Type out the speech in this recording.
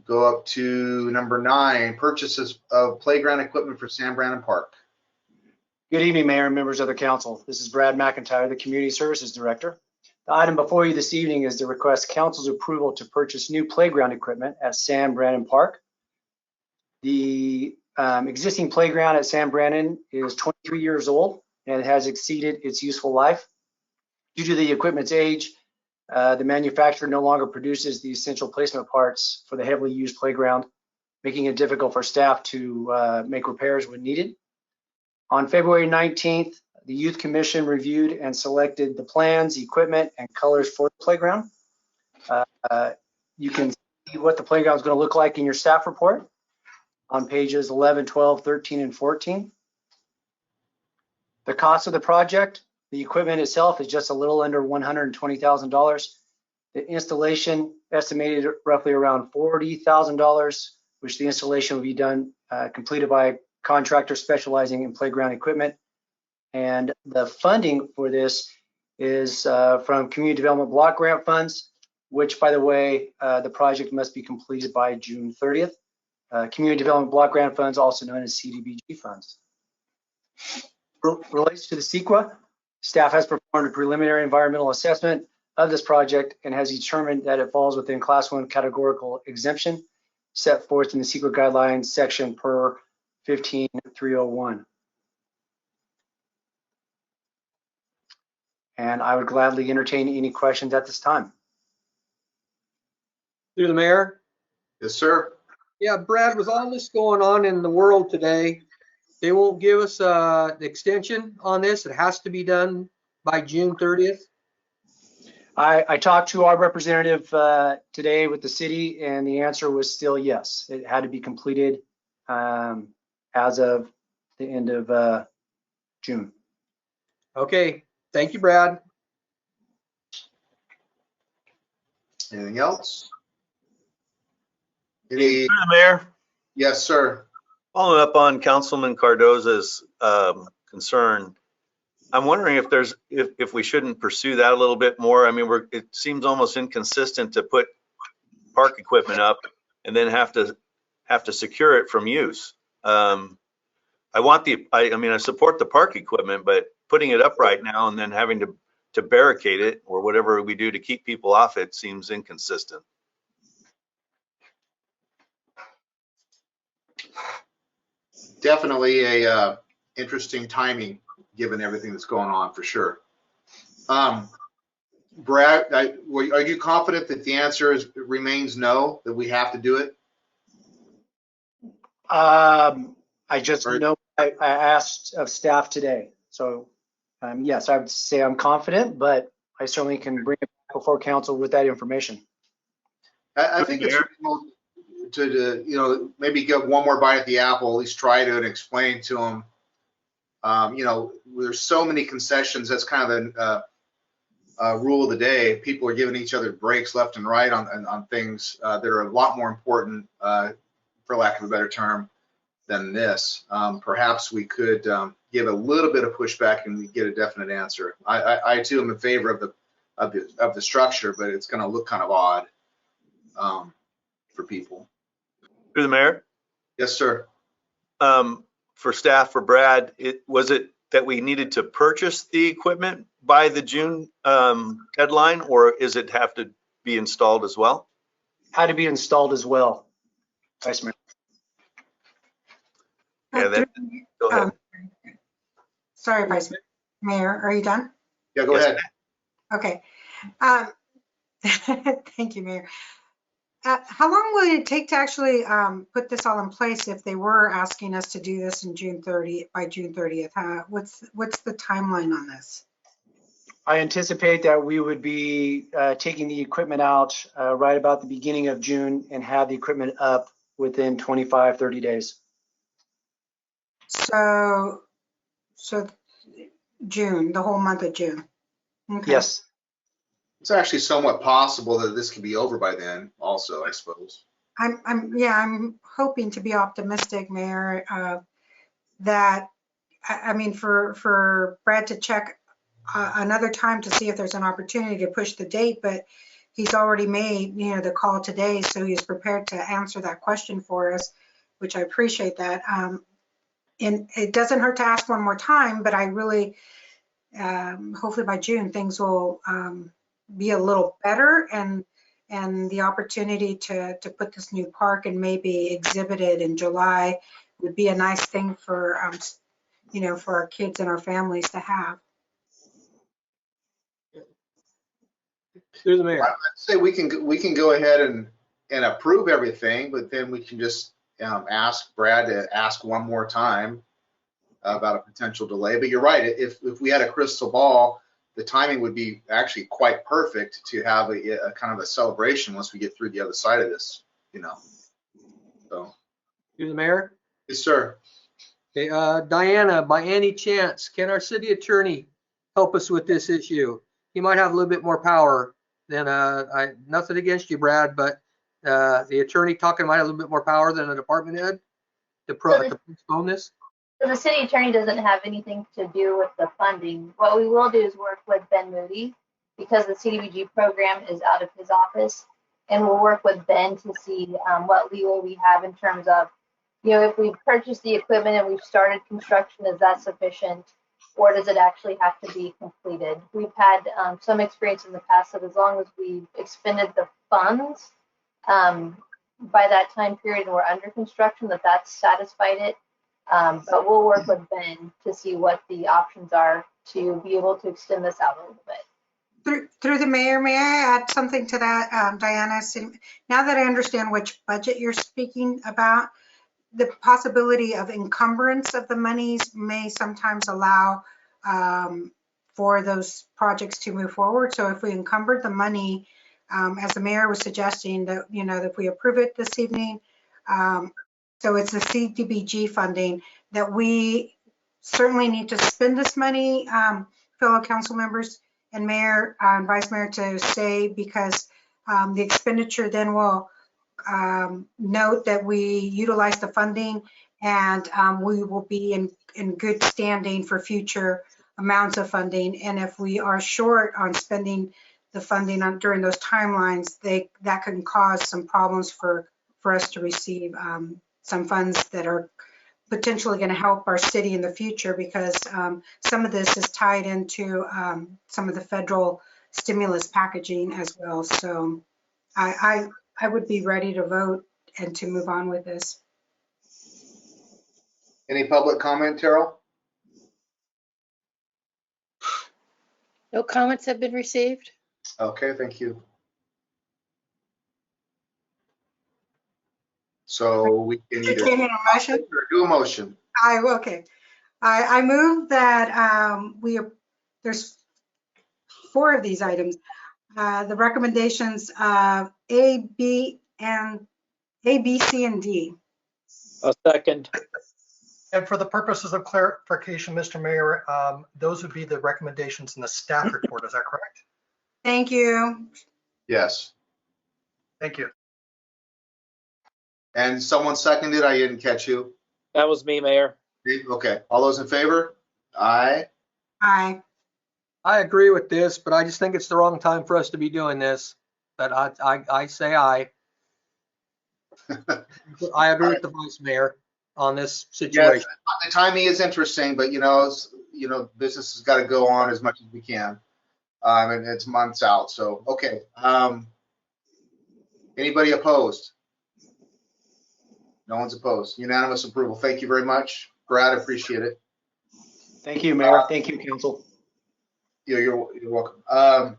go up to number 9, purchases of playground equipment for Sam Brannan Park. Good evening, Mayor and members of the council. This is Brad McIntyre, the Community Services Director. The item before you this evening is to request council's approval to purchase new playground equipment at Sam Brannan Park. The existing playground at Sam Brannan is 23 years old and has exceeded its useful life. Due to the equipment's age, the manufacturer no longer produces the essential placement parts for the heavily used playground, making it difficult for staff to make repairs when needed. On February 19th, the Youth Commission reviewed and selected the plans, equipment, and colors for the playground. You can see what the playground is going to look like in your staff report on pages 11, 12, 13, and 14. The cost of the project, the equipment itself is just a little under $120,000. The installation estimated roughly around $40,000, which the installation will be done, completed by a contractor specializing in playground equipment. And the funding for this is from Community Development Block Grant funds, which, by the way, the project must be completed by June 30th. Community Development Block Grant funds, also known as CDBG funds. Relates to the CEQA, staff has performed a preliminary environmental assessment of this project and has determined that it falls within Class 1 categorical exemption set forth in the CEQA guidelines section per 15301. And I would gladly entertain any questions at this time. Through the mayor. Yes, sir. Yeah, Brad, with all this going on in the world today, they won't give us the extension on this. It has to be done by June 30th. I talked to our representative today with the city, and the answer was still yes. It had to be completed as of the end of June. Okay, thank you, Brad. Anything else? Through the mayor, Yes, sir. following up on Councilman Cardoza's concern, I'm wondering if we shouldn't pursue that a little bit more. I mean, it seems almost inconsistent to put park equipment up and then have to secure it from use. I support the park equipment, but putting it up right now and then having to barricade it or whatever we do to keep people off it seems inconsistent. Definitely a interesting timing given everything that's going on, for sure. Brad, are you confident that the answer remains no, that we have to do it? I just know I asked of staff today. So yes, I would say I'm confident, but I certainly can bring it back before council with that information. I think it's reasonable to maybe get one more bite at the apple, at least try to, and explain to them. There's so many concessions. That's kind of a rule of the day. People are giving each other breaks left and right on things that are a lot more important, for lack of a better term, than this. Perhaps we could give a little bit of pushback and we get a definite answer. I too am in favor of the structure, but it's going to look kind of odd for people. Through the mayor? Yes, sir. For staff, for Brad, was it that we needed to purchase the equipment by the June deadline, or is it have to be installed as well? Had to be installed as well, Vice Mayor. Yeah, go ahead. Sorry, Vice Mayor, are you done? Yeah, go ahead. Okay. Thank you, Mayor. How long would it take to actually put this all in place if they were asking us to do this in by June 30th? What's the timeline on this? I anticipate that we would be taking the equipment out right about the beginning of June and have the equipment up within 25, 30 days. So June, the whole month of June. Okay. Yes. It's actually somewhat possible that this could be over by then also, I suppose. I'm hoping to be optimistic, Mayor, that, I mean, for Brad to check another time to see if there's an opportunity to push the date, but he's already made, the call today, so he's prepared to answer that question for us, which I appreciate that. And it doesn't hurt to ask one more time, but I really, hopefully by June, things will be a little better, and the opportunity to put this new park and maybe exhibit it in July would be a nice thing for, for our kids and our families to have. Through the mayor. I'd say we can go ahead and approve everything, but then we can just ask Brad to ask one more time about a potential delay. But you're right. If we had a crystal ball, the timing would be actually quite perfect to have a kind of a celebration once we get through the other side of this, So. Through the mayor. Yes, sir. Okay, Diana, by any chance, can our city attorney help us with this issue? He might have a little bit more power than, nothing against you, Brad, but the attorney talking might have a little bit more power than a department head to postpone this. So the city attorney doesn't have anything to do with the funding. What we will do is work with Ben Moody, because the CDBG program is out of his office, and we'll work with Ben to see what leeway we have in terms of, if we've purchased the equipment and we've started construction, is that sufficient, or does it actually have to be completed? We've had some experience in the past that as long as we've expended the funds by that time period and we're under construction, that's satisfied it. But we'll work with Ben to see what the options are to be able to extend this out a little bit. Through the mayor, may I add something to that, Diana? Now that I understand which budget you're speaking about, the possibility of encumbrance of the monies may sometimes allow for those projects to move forward. So if we encumbered the money, as the mayor was suggesting, that that if we approve it this evening, so it's the CDBG funding, that we certainly need to spend this money, fellow council members and mayor and vice mayor, to say, because the expenditure then will note that we utilize the funding, and we will be in good standing for future amounts of funding. And if we are short on spending the funding during those timelines, that can cause some problems for us to receive some funds that are potentially going to help our city in the future, because some of this is tied into some of the federal stimulus packaging as well. So I would be ready to vote and to move on with this. Any public comment, Terrell? No comments have been received. Okay, thank you. So we can either Entertain a motion? or do a motion. Okay. I move that there's 4 of these items. The recommendations of A, B, C, and D. A second. And for the purposes of clarification, Mr. Mayor, those would be the recommendations in the staff report. Is that correct? Thank you. Yes. Thank you. And someone seconded, I didn't catch you. That was me, Mayor. Okay, all those in favor? Aye. Aye. I agree with this, but I just think it's the wrong time for us to be doing this. But I say aye. I agree with the vice mayor on this Yes, situation. the timing is interesting, but business has got to go on as much as we can. And it's months out, so, okay. Anybody opposed? No one's opposed. Unanimous approval. Thank you very much. Brad, appreciate it. Thank you, Mayor. Thank you, Council. You're welcome.